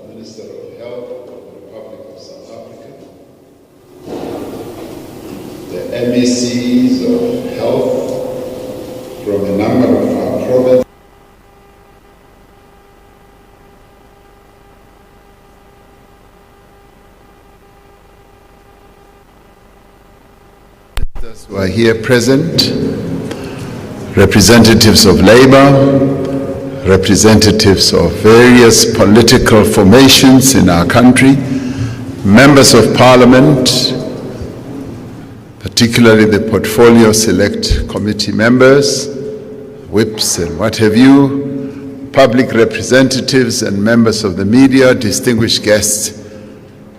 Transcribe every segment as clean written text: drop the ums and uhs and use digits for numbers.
Minister of Health of the Republic of South Africa, the MECs of Health from a number of our provinces, who are here present, representatives of Labour, representatives of various political formations in our country, members of Parliament, particularly the Portfolio Select Committee members, whips and what have you, public representatives and members of the media, distinguished guests,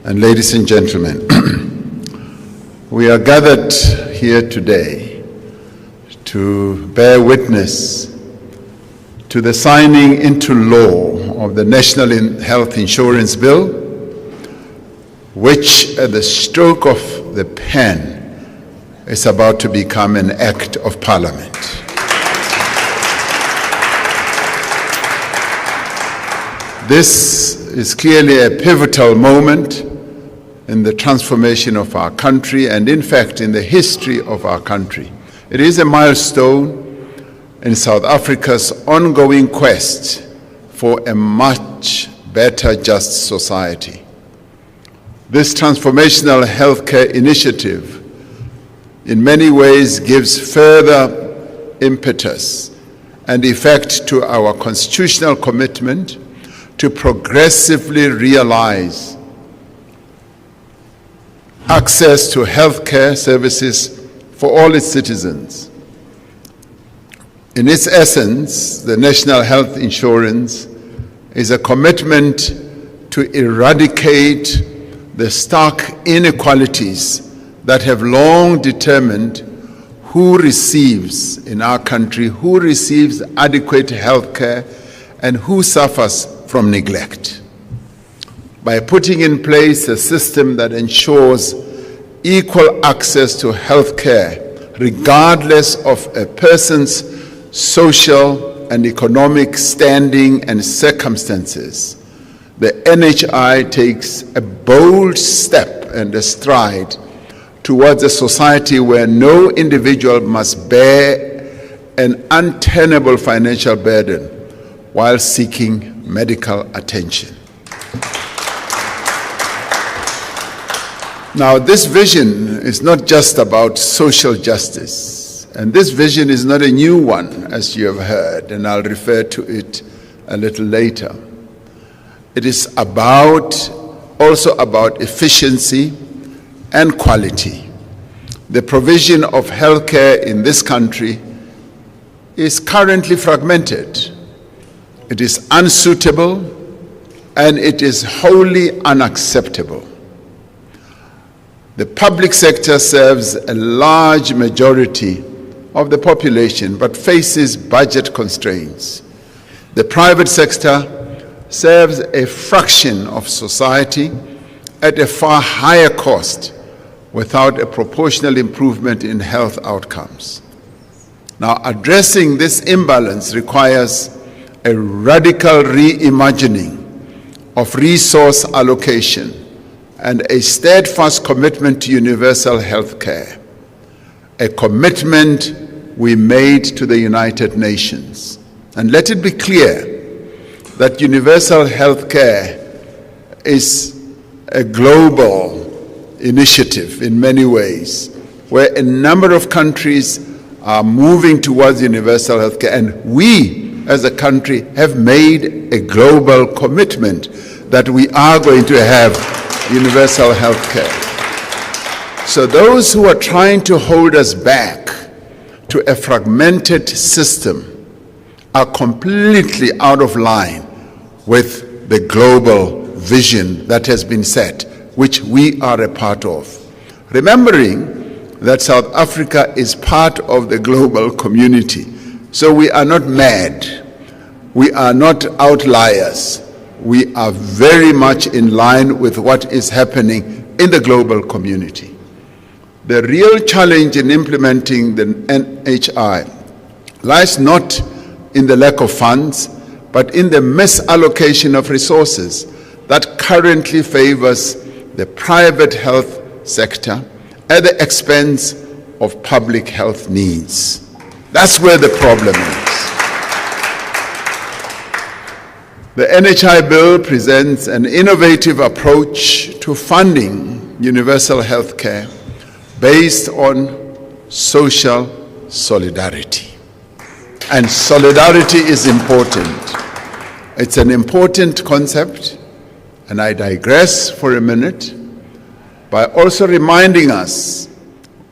and ladies and gentlemen. We are gathered here today to bear witness to the signing into law of the National Health Insurance Bill, which at the stroke of the pen is about to become an act of Parliament. This is clearly a pivotal moment in the transformation of our country and, in fact, in the history of our country. It is a milestone in South Africa's ongoing quest for a much better, just society. This transformational healthcare initiative in many ways gives further impetus and effect to our constitutional commitment to progressively realize access to healthcare services for all its citizens. In its essence, the National Health Insurance is a commitment to eradicate the stark inequalities that have long determined who receives in our country, who receives adequate health care, and who suffers from neglect. By putting in place a system that ensures equal access to health care, regardless of a person's social and economic standing and circumstances, the NHI takes a bold step and a stride towards a society where no individual must bear an untenable financial burden while seeking medical attention. Now, this vision is not just about social justice. And this vision is not a new one, as you have heard, and I'll refer to it a little later. It is also about efficiency and quality. The provision of healthcare in this country is currently fragmented. It is unsuitable and it is wholly unacceptable. The public sector serves a large majority of the population, but faces budget constraints. The private sector serves a fraction of society at a far higher cost without a proportional improvement in health outcomes. Now, addressing this imbalance requires a radical reimagining of resource allocation and a steadfast commitment to universal health care, a commitment we made to the United Nations. And let it be clear that universal health care is a global initiative in many ways, where a number of countries are moving towards universal health care, and we as a country have made a global commitment that we are going to have universal health care. So those who are trying to hold us back to a fragmented system are completely out of line with the global vision that has been set, which we are a part of. Remembering that South Africa is part of the global community, so we are not mad, we are not outliers, we are very much in line with what is happening in the global community. The real challenge in implementing the NHI lies not in the lack of funds, but in the misallocation of resources that currently favors the private health sector at the expense of public health needs. That's where the problem is. The NHI bill presents an innovative approach to funding universal health care based on social solidarity. And solidarity is important. It's an important concept, and I digress for a minute by also reminding us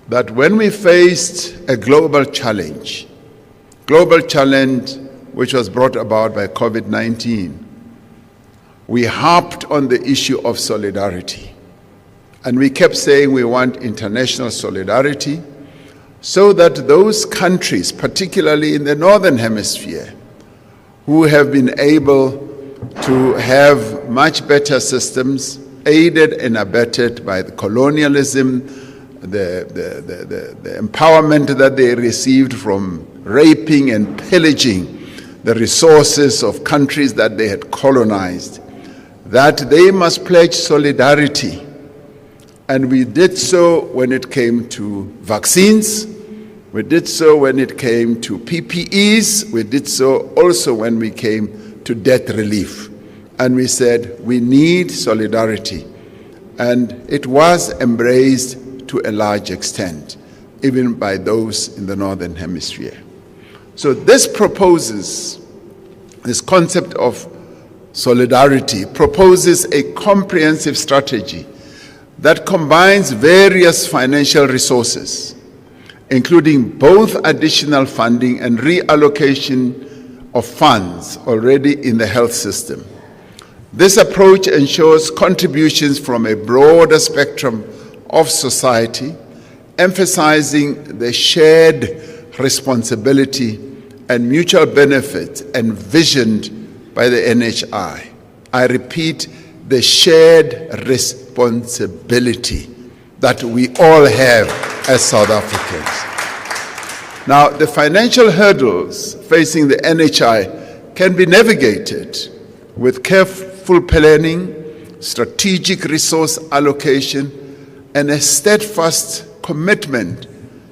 that when we faced a global challenge which was brought about by COVID-19, we harped on the issue of solidarity. And we kept saying we want international solidarity so that those countries, particularly in the Northern Hemisphere, who have been able to have much better systems, aided and abetted by the colonialism, the empowerment that they received from raping and pillaging the resources of countries that they had colonized, that they must pledge solidarity. And we did so when it came to vaccines, we did so when it came to PPEs, we did so also when we came to debt relief. And we said, we need solidarity. And it was embraced to a large extent, even by those in the Northern Hemisphere. So this concept of solidarity proposes a comprehensive strategy that combines various financial resources, including both additional funding and reallocation of funds already in the health system. This approach ensures contributions from a broader spectrum of society, emphasizing the shared responsibility and mutual benefit envisioned by the NHI. I repeat, the shared responsibility that we all have as South Africans. Now, the financial hurdles facing the NHI can be navigated with careful planning, strategic resource allocation, and a steadfast commitment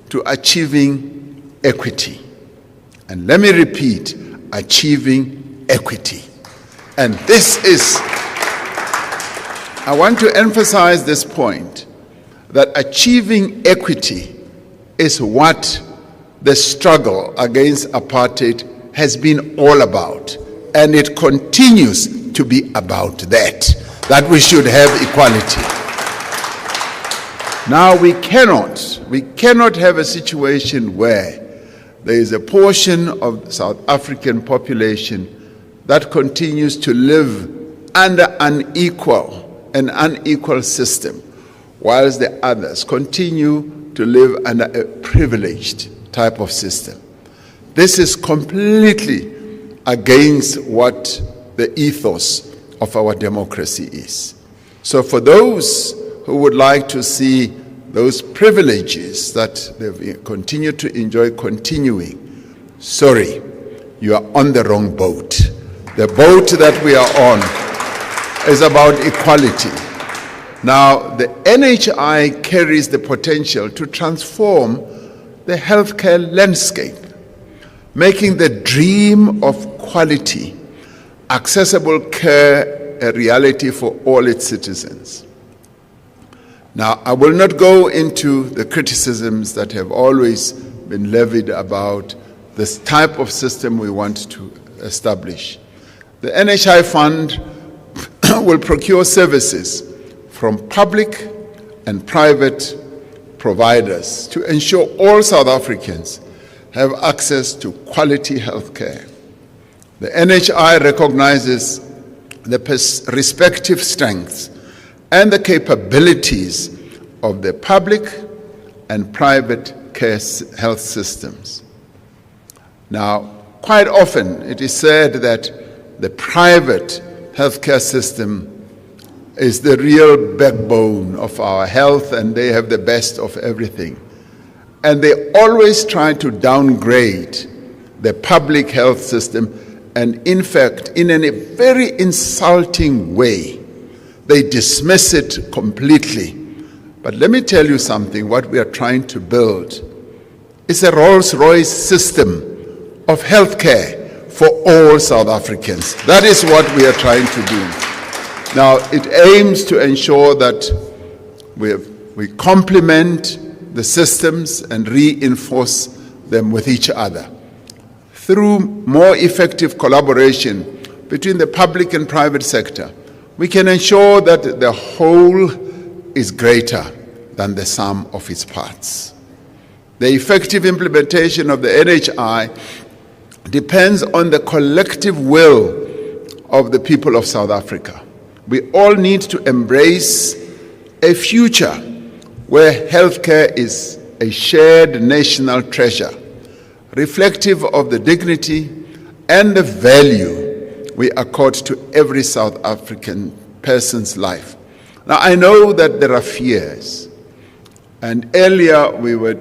to achieving equity. And let me repeat, achieving equity. And this is, I want to emphasize this point, that achieving equity is what the struggle against apartheid has been all about. And it continues to be about that we should have equality. Now we cannot have a situation where there is a portion of the South African population that continues to live under an unequal system, whilst the others continue to live under a privileged type of system. This is completely against what the ethos of our democracy is. So for those who would like to see those privileges that they've continued to enjoy continuing, sorry, you are on the wrong boat. The boat that we are on is about equality. Now, the NHI carries the potential to transform the healthcare landscape, making the dream of quality, accessible care a reality for all its citizens. Now, I will not go into the criticisms that have always been levied about this type of system we want to establish. The NHI Fund will procure services from public and private providers to ensure all South Africans have access to quality health care. The NHI recognizes the respective strengths and the capabilities of the public and private care health systems. Now, quite often it is said that the private healthcare system is the real backbone of our health and they have the best of everything. And they always try to downgrade the public health system And in fact, in a very insulting way, they dismiss it completely. But let me tell you something, what we are trying to build is a Rolls-Royce system of healthcare for all South Africans. That is what we are trying to do. Now, it aims to ensure that we complement the systems and reinforce them with each other. Through more effective collaboration between the public and private sector, we can ensure that the whole is greater than the sum of its parts. The effective implementation of the NHI depends on the collective will of the people of South Africa. We all need to embrace a future where healthcare is a shared national treasure, reflective of the dignity and the value we accord to every South African person's life. Now, I know that there are fears, and earlier we were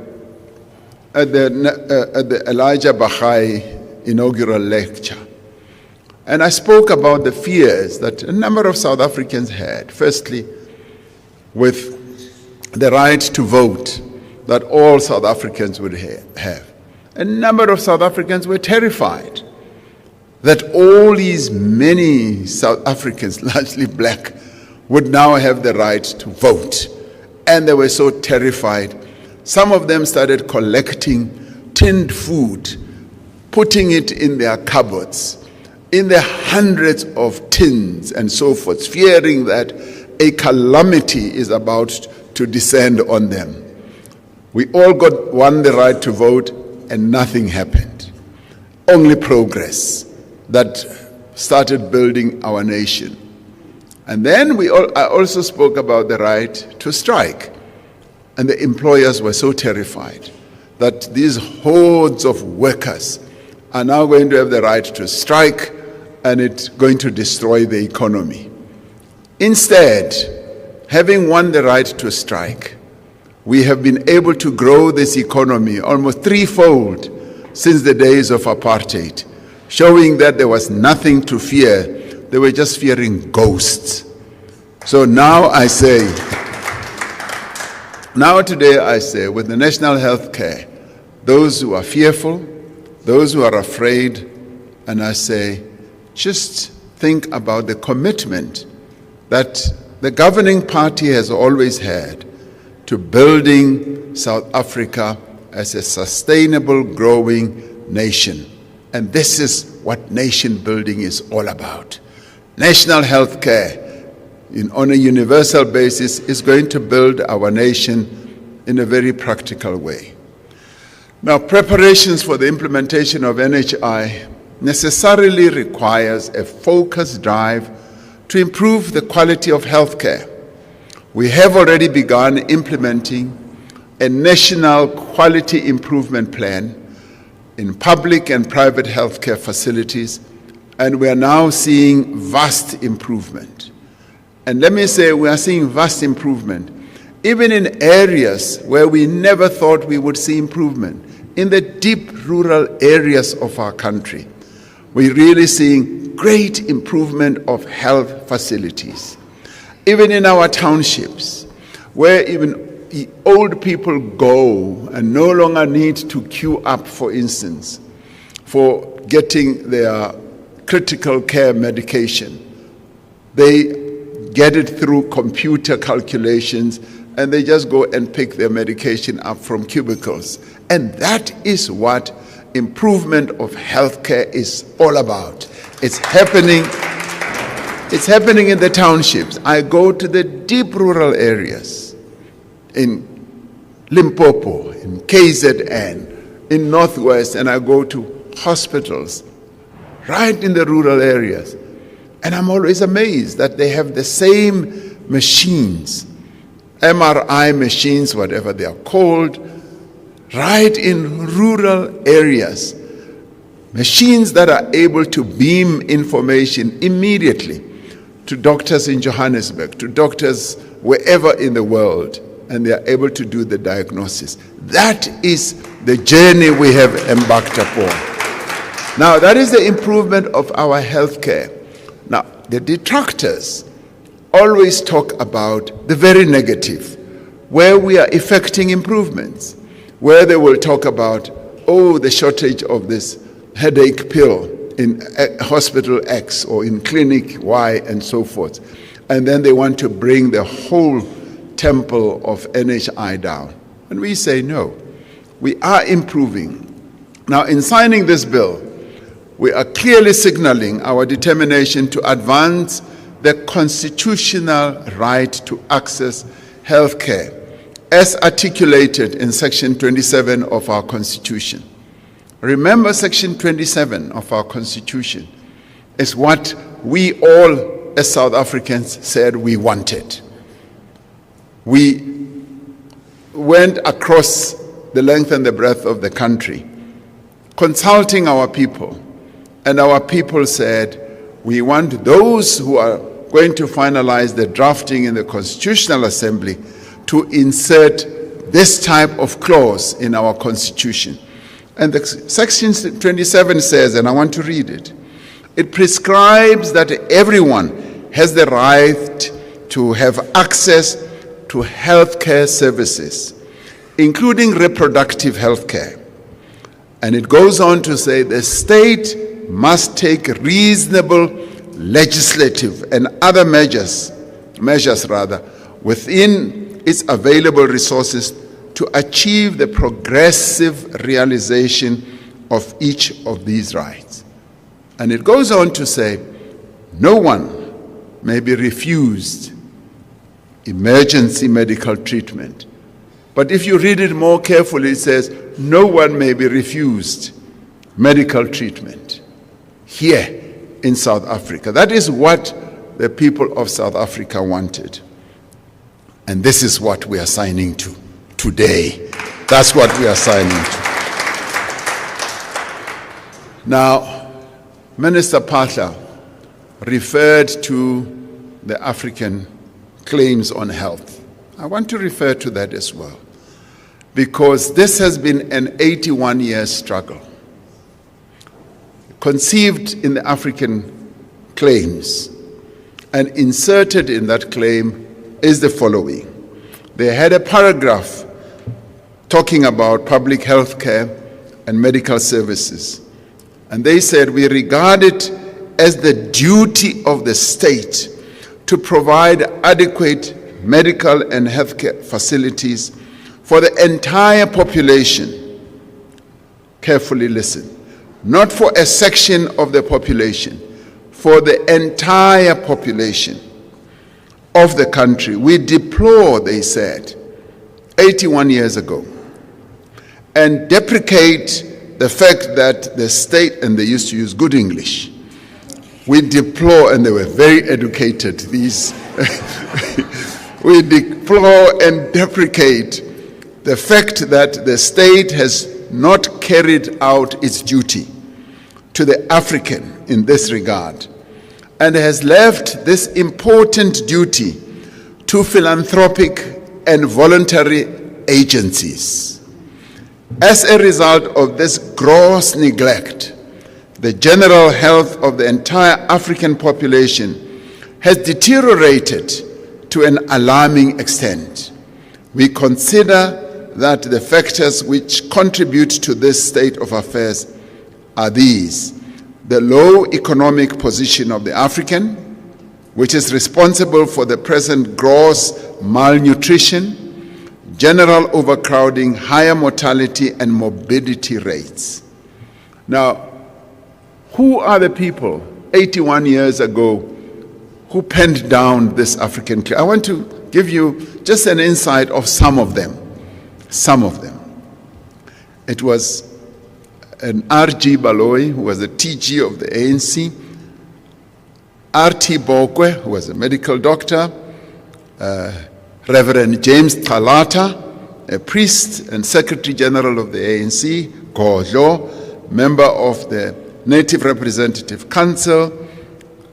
at the Elijah Bahai inaugural lecture, and I spoke about the fears that a number of South Africans had. Firstly, with the right to vote that all South Africans would have. A number of South Africans were terrified that all these many South Africans, largely black, would now have the right to vote. And they were so terrified. Some of them started collecting tinned food, putting it in their cupboards, in the hundreds of tins and so forth, fearing that a calamity is about to descend on them. We all won the right to vote, and nothing happened. Only progress that started building our nation. And then I also spoke about the right to strike. And the employers were so terrified that these hordes of workers are now going to have the right to strike, and it's going to destroy the economy. Instead, having won the right to strike, we have been able to grow this economy almost threefold since the days of apartheid, showing that there was nothing to fear. They were just fearing ghosts. So now today I say, with the national health care, those who are fearful, those who are afraid, and I say, just think about the commitment that the governing party has always had to building South Africa as a sustainable, growing nation. And this is what nation building is all about. National health care on a universal basis is going to build our nation in a very practical way. Now, preparations for the implementation of NHI necessarily requires a focused drive to improve the quality of health care. We have already begun implementing a national quality improvement plan in public and private healthcare facilities, and we are now seeing vast improvement. And let me say, we are seeing vast improvement even in areas where we never thought we would see improvement. In the deep rural areas of our country, we're really seeing great improvement of health facilities. Even in our townships, where even old people go and no longer need to queue up, for instance, for getting their critical care medication. They get it through computer calculations, and they just go and pick their medication up from cubicles. And that is what improvement of healthcare is all about. It's happening in the townships. I go to the deep rural areas in Limpopo, in KZN, in Northwest, and I go to hospitals right in the rural areas. And I'm always amazed that they have the same machines, MRI machines, whatever they are called, right in rural areas. Machines that are able to beam information immediately to doctors in Johannesburg, to doctors wherever in the world, and they are able to do the diagnosis. That is the journey we have embarked upon. Now, that is the improvement of our healthcare. Now, the detractors always talk about the very negative, where we are effecting improvements, where they will talk about, oh, the shortage of this headache pill in hospital X or in clinic Y and so forth. And then they want to bring the whole temple of NHI down. And we say, no, we are improving. Now, in signing this bill, we are clearly signaling our determination to advance the constitutional right to access health care as articulated in Section 27 of our Constitution. Remember, Section 27 of our Constitution is what we all as South Africans said we wanted. We went across the length and the breadth of the country, consulting our people, and our people said, we want those who are going to finalize the drafting in the Constitutional Assembly to insert this type of clause in our Constitution. And the Section 27 says, and I want to read it, it prescribes that everyone has the right to have access to healthcare services, including reproductive health care. And it goes on to say the state must take reasonable legislative and other measures within its available resources to achieve the progressive realization of each of these rights. And it goes on to say, no one may be refused emergency medical treatment. But if you read it more carefully, it says, no one may be refused medical treatment here in South Africa. That is what the people of South Africa wanted. And this is what we are signing to today. That's what we are signing to. Now, Minister Patla referred to the African claims on health. I want to refer to that as well, because this has been an 81-year struggle. Conceived in the African claims and inserted in that claim is the following. They had a paragraph talking about public health care and medical services. And they said, we regard it as the duty of the state to provide adequate medical and healthcare facilities for the entire population. Carefully listen. Not for a section of the population, for the entire population of the country. We deplore, they said, 81 years ago, and deprecate the fact that the state, and they used to use good English, we deplore, and they were very educated, these, we deplore and deprecate the fact that the state has not carried out its duty to the African in this regard, and has left this important duty to philanthropic and voluntary agencies. As a result of this gross neglect, the general health of the entire African population has deteriorated to an alarming extent. We consider that the factors which contribute to this state of affairs are these: the low economic position of the African, which is responsible for the present gross malnutrition, general overcrowding, higher mortality and morbidity rates. Now, who are the people 81 years ago who penned down this African claim? I want to give you just an insight of some of them. Some of them. It was an R.G. Baloyi, who was the TG of the ANC, R.T. Bokwe, who was a medical doctor, Reverend James Talata, a priest and Secretary General of the ANC, Godlo, member of the Native Representative Council,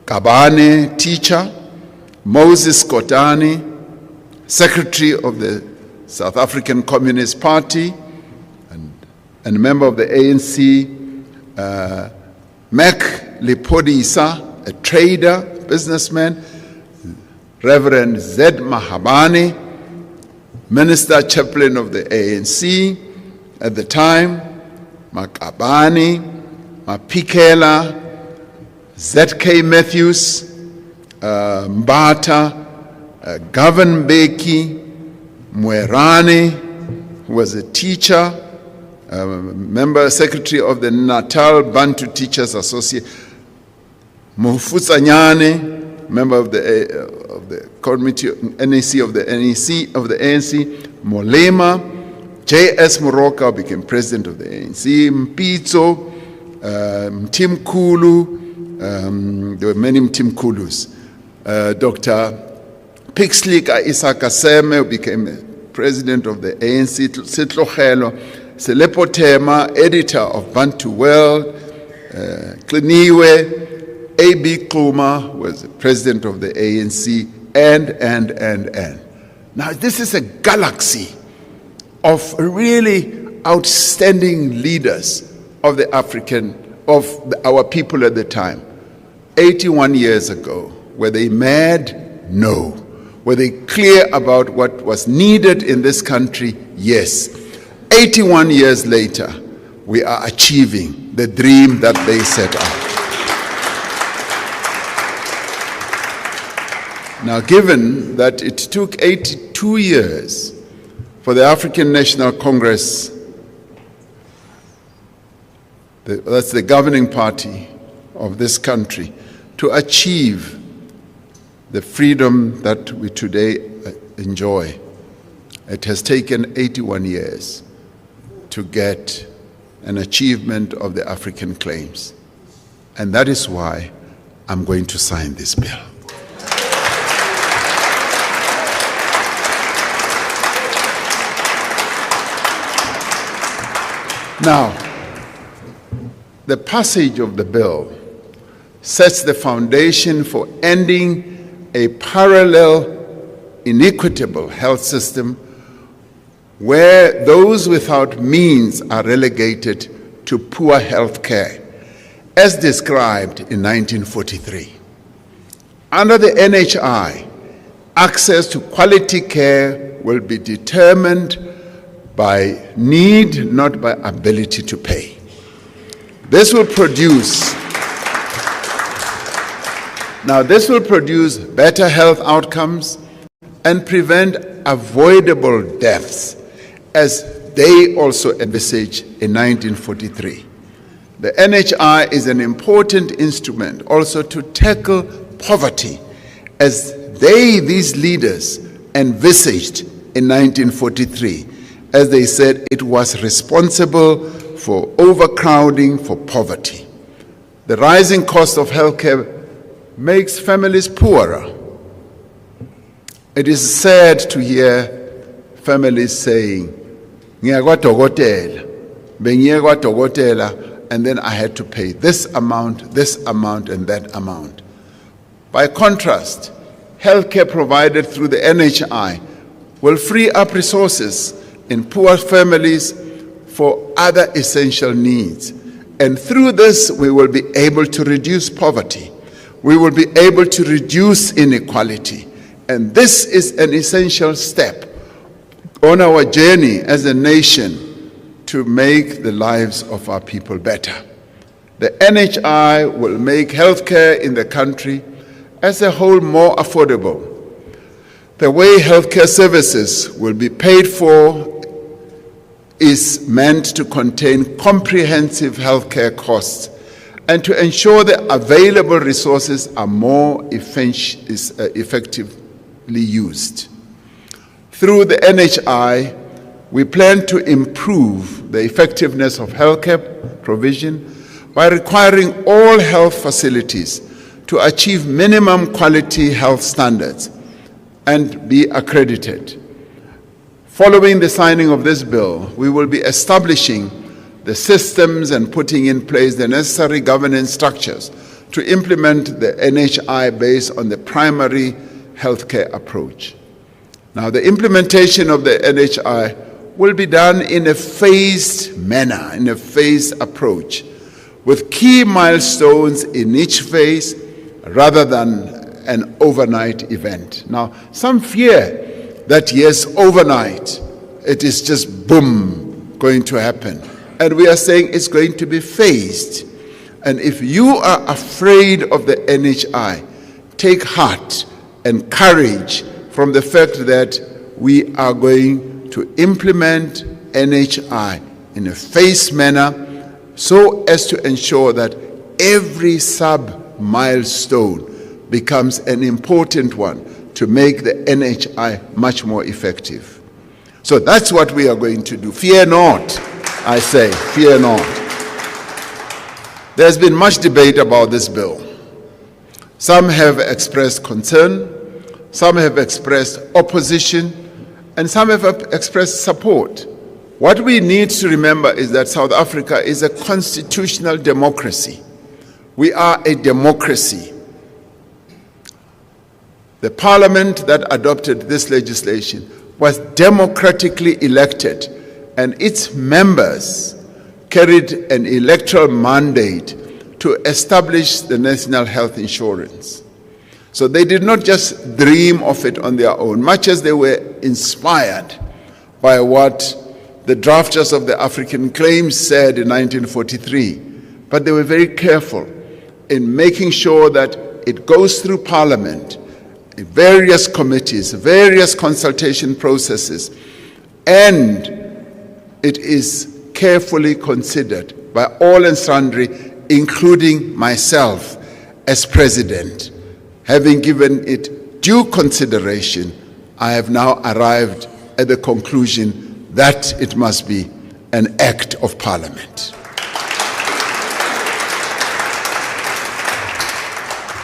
Kabane, teacher, Moses Kotani, Secretary of the South African Communist Party, and a member of the ANC, Mac Lipodisa, a trader, businessman, Reverend Zed Mahabane, minister chaplain of the ANC at the time, Makabani, Mapikela, ZK Matthews, Mbata, Govern Beki, Mwerani, who was a teacher, member secretary of the Natal Bantu Teachers Association, Mufusanyane, member of the committee NEC of the ANC, Molema, J.S. Moroka became president of the ANC, Mpitso, Mtimkulu, there were many Mtimkulus. Dr. Pixlika Isakaseme became president of the ANC, Sitlogelo, Selepotema, editor of Bantu World, Kliniwe, A.B. Kluma was the president of the ANC, and. Now, this is a galaxy of really outstanding leaders of our people at the time. 81 years ago, were they mad? No. Were they clear about what was needed in this country? Yes. 81 years later, we are achieving the dream that they set out. Now, given that it took 82 years for the African National Congress, that's the governing party of this country, to achieve the freedom that we today enjoy, it has taken 81 years to get an achievement of the African claims. And that is why I'm going to sign this bill. Now, the passage of the bill sets the foundation for ending a parallel, inequitable health system where those without means are relegated to poor health care, as described in 1943. Under the NHI, access to quality care will be determined by need, not by ability to pay. This will produce better health outcomes and prevent avoidable deaths, as they also envisaged in 1943. The NHI is an important instrument also to tackle poverty, as these leaders envisaged in 1943, as they said it was responsible for overcrowding, for poverty. The rising cost of healthcare makes families poorer. It is sad to hear families saying, and then I had to pay this amount, and that amount. By contrast, healthcare provided through the NHI will free up resources in poor families for other essential needs. And through this, we will be able to reduce poverty. We will be able to reduce inequality. And this is an essential step on our journey as a nation to make the lives of our people better. The NHI will make healthcare in the country as a whole more affordable. The way healthcare services will be paid for is meant to contain comprehensive healthcare costs and to ensure that available resources are more effectively used. Through the NHI, we plan to improve the effectiveness of healthcare provision by requiring all health facilities to achieve minimum quality health standards and be accredited. Following the signing of this bill, we will be establishing the systems and putting in place the necessary governance structures to implement the NHI based on the primary healthcare approach. Now, the implementation of the NHI will be done in a phased manner, in a phased approach, with key milestones in each phase rather than an overnight event. Now, some fear that yes, overnight, it is just boom, going to happen. And we are saying it's going to be phased. And if you are afraid of the NHI, take heart and courage from the fact that we are going to implement NHI in a phased manner so as to ensure that every sub-milestone becomes an important one to make the NHI much more effective. So that's what we are going to do. Fear not, I say, fear not. There's been much debate about this bill. Some have expressed concern, some have expressed opposition, and some have expressed support. What we need to remember is that South Africa is a constitutional democracy. We are a democracy. The parliament that adopted this legislation was democratically elected, and its members carried an electoral mandate to establish the national health insurance. So they did not just dream of it on their own, much as they were inspired by what the drafters of the African Claims said in 1943. But they were very careful in making sure that it goes through Parliament, various committees, various consultation processes, and it is carefully considered by all and sundry, including myself as president. Having given it due consideration, I have now arrived at the conclusion that it must be an act of Parliament.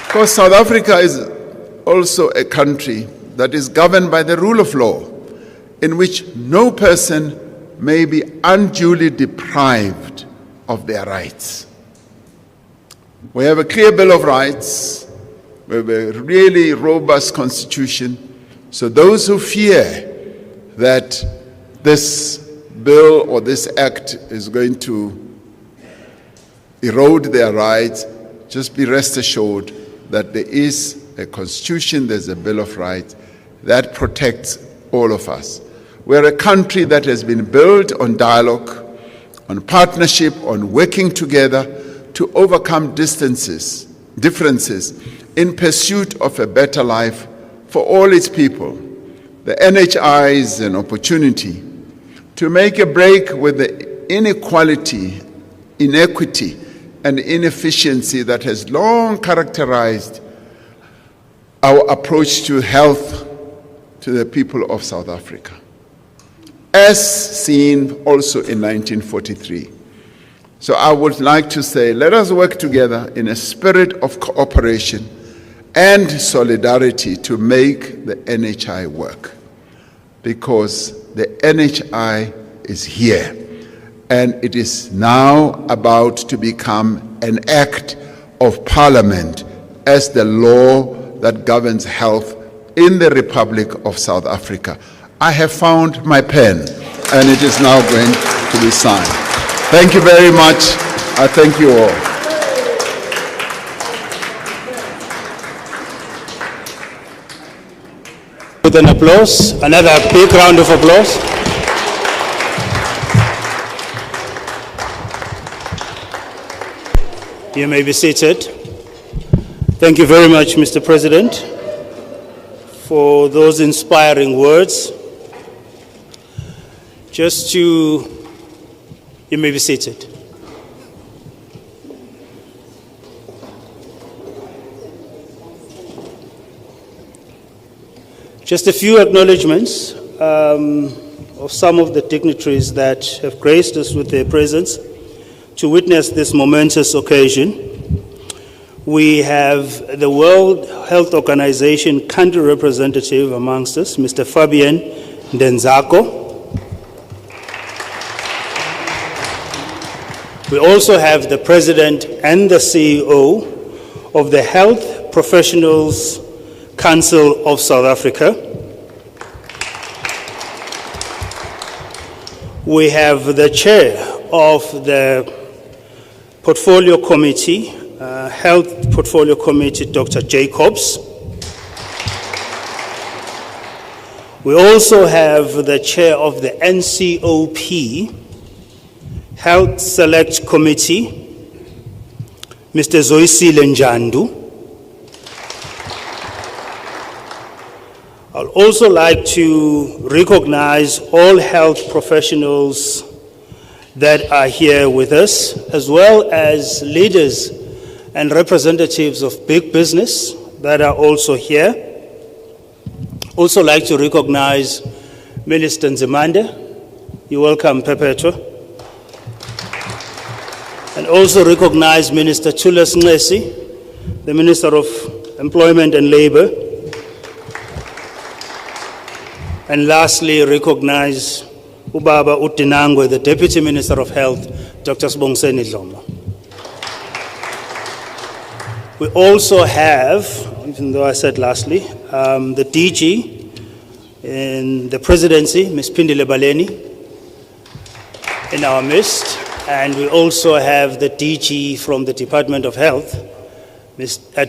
Of course, South Africa is also a country that is governed by the rule of law, in which no person may be unduly deprived of their rights. We have a clear Bill of Rights, we have a really robust constitution, so those who fear that this bill or this act is going to erode their rights, just be rest assured that there is a constitution, there's a Bill of Rights that protects all of us. We're a country that has been built on dialogue, on partnership, on working together to overcome differences in pursuit of a better life for all its people. The NHI is an opportunity to make a break with the inequality, inequity, and inefficiency that has long characterized our approach to health to the people of South Africa, as seen also in 1943. So I would like to say, let us work together in a spirit of cooperation and solidarity to make the NHI work, because the NHI is here, and it is now about to become an act of Parliament as the law that governs health in the Republic of South Africa. I have found my pen, and it is now going to be signed. Thank you very much. I thank you all. With an applause, another big round of applause. You may be seated. Thank you very much, Mr. President, for those inspiring words. You may be seated. Just a few acknowledgements of some of the dignitaries that have graced us with their presence to witness this momentous occasion. We have the World Health Organization country representative amongst us, Mr. Fabian Ndenzako. We also have the President and the CEO of the Health Professionals Council of South Africa. We have the Chair of the Portfolio Committee, Health Portfolio Committee, Dr. Jacobs. We also have the chair of the NCOP, Health Select Committee, Mr. Zoisile Njandu. I'd also like to recognize all health professionals that are here with us, as well as leaders and representatives of big business that are also here. Also like to recognize Minister Nzimande. You're welcome, Perpetua. And also recognize Minister Chulas Nglesi, the Minister of Employment and Labor. And lastly, recognize Ubaba Utinangwe, the Deputy Minister of Health, Dr. Sibongiseni Dlomo. We also have, even though I said lastly, the DG in the presidency, Ms. Pindile Baleni, in our midst. And we also have the DG from the Department of Health,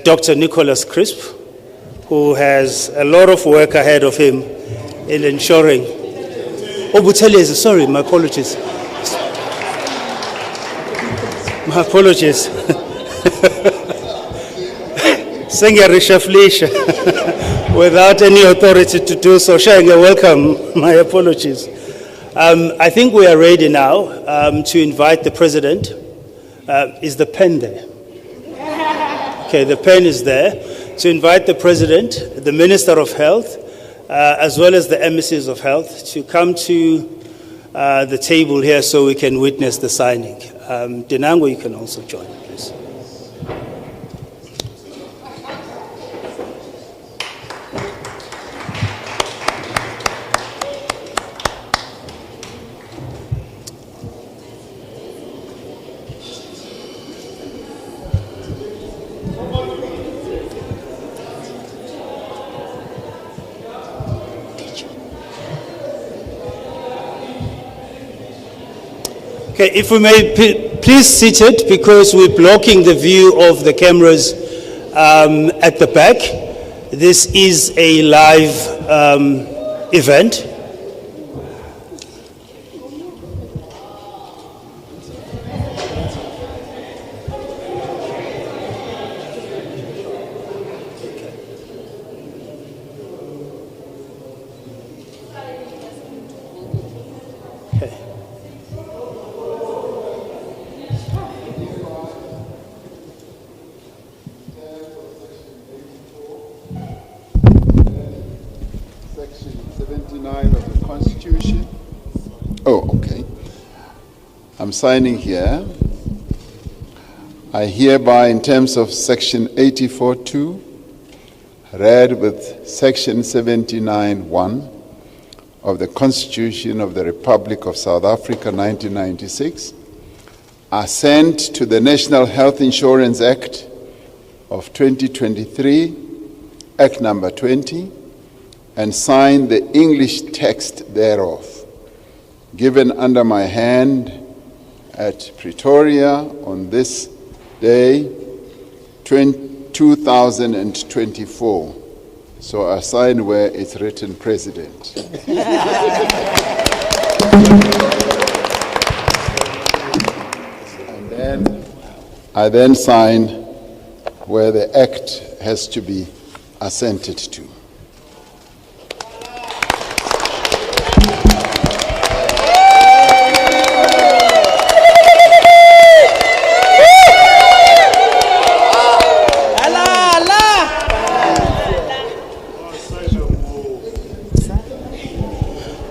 Dr. Nicholas Crisp, who has a lot of work ahead of him in ensuring. Oh, Buthelezi, sorry, my apologies. My apologies. Without any authority to do so. Shanga, welcome. My apologies. I think we are ready now to invite the President. Is the pen there? Okay, the pen is there. To invite the President, the Minister of Health, as well as the emissaries of health, to come to the table here so we can witness the signing. Dinango, you can also join, please. Okay, if we may please sit it, because we're blocking the view of the cameras at the back. This is a live event. I'm signing here. I hereby, in terms of section 84.2, read with section 79.1 of the Constitution of the Republic of South Africa, 1996, assent to the National Health Insurance Act of 2023, Act number 20, and sign the English text thereof, given under my hand at Pretoria on this day, 2024. So I sign where it's written President. And then I then sign where the act has to be assented to.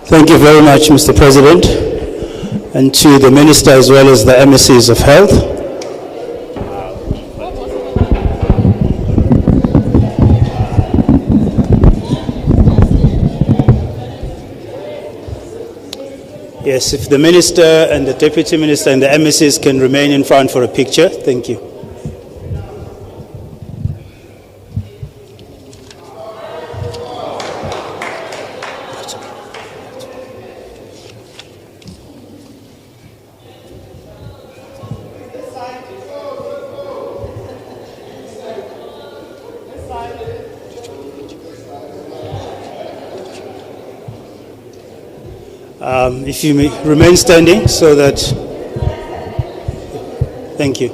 Thank you very much, Mr. President, and to the Minister as well as the emissaries of health. Yes, if the Minister and the Deputy Minister and the emissaries can remain in front for a picture. Thank you. If you may remain standing so that, thank you.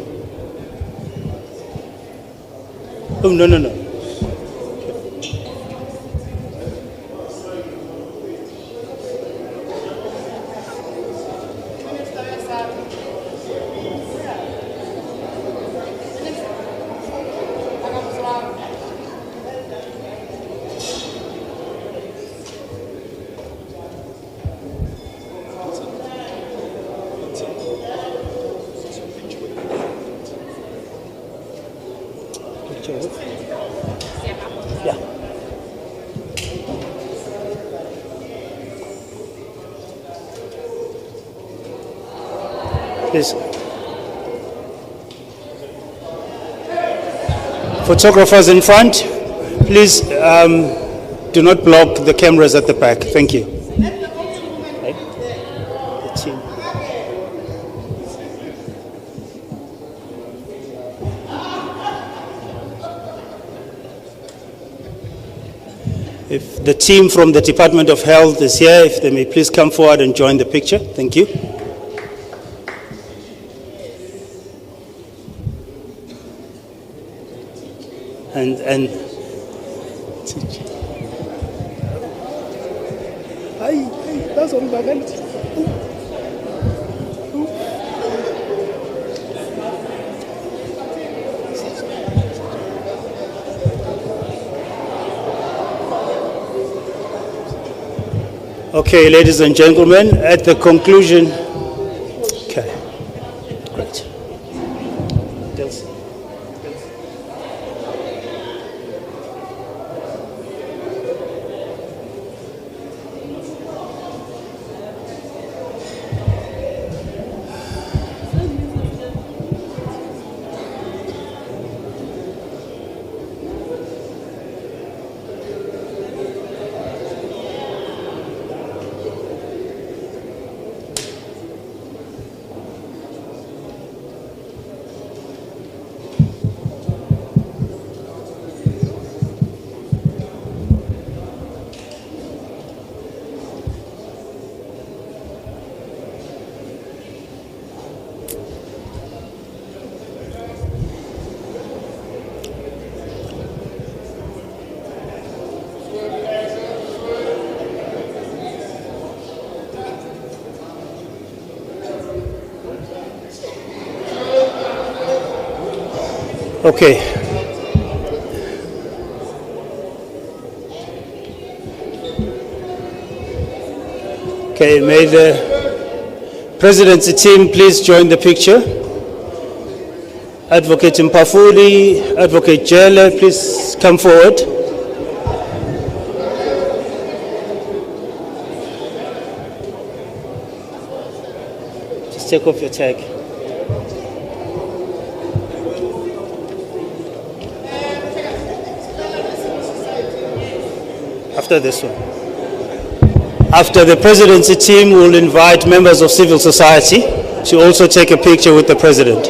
Oh, no, no, no. Yeah. Please. Photographers in front, please do not block the cameras at the back. Thank you. Okay. The team. If the team from the Department of Health is here, if they may please come forward and join the picture. Thank you. And that's on my hand. Okay, ladies and gentlemen, at the conclusion, okay, great. Okay. Okay, may the presidency team please join the picture. Advocate Mpafuli, Advocate Jele, please come forward. Just take off your tag. After this one. After the presidency team will invite members of civil society to also take a picture with the president.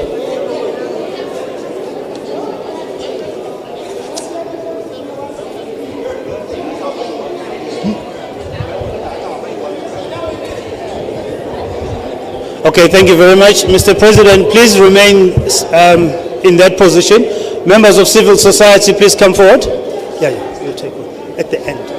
Okay, thank you very much. Mr. President, please remain in that position. Members of civil society, please come forward. Yeah, you'll take one at the end.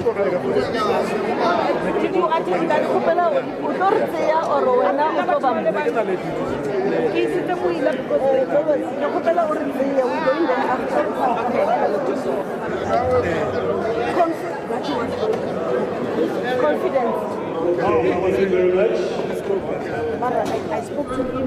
Did you attend that Kupela or Rowena or Tobam? Is it a wheel because the Kupela or we're going there after? Confidence. Thank you very much. I spoke to him.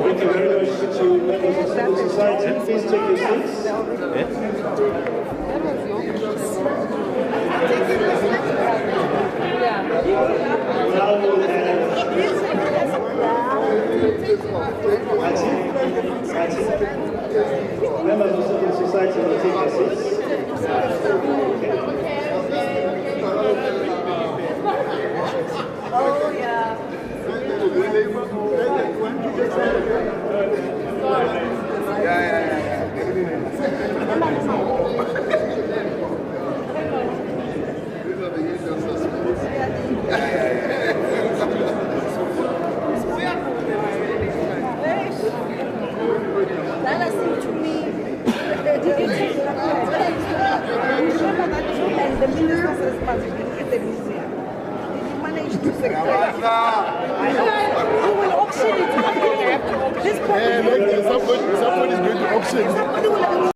Thank you very much to members of civil society. Please take your seats. Now we'll have members of civil society will take their seats. Oh, yeah. That seemed to me. Did you take that? And the minister's responsibility at the museum. Did you manage to secure? Who will auction it? This property. Somebody's going to auction. Somebody will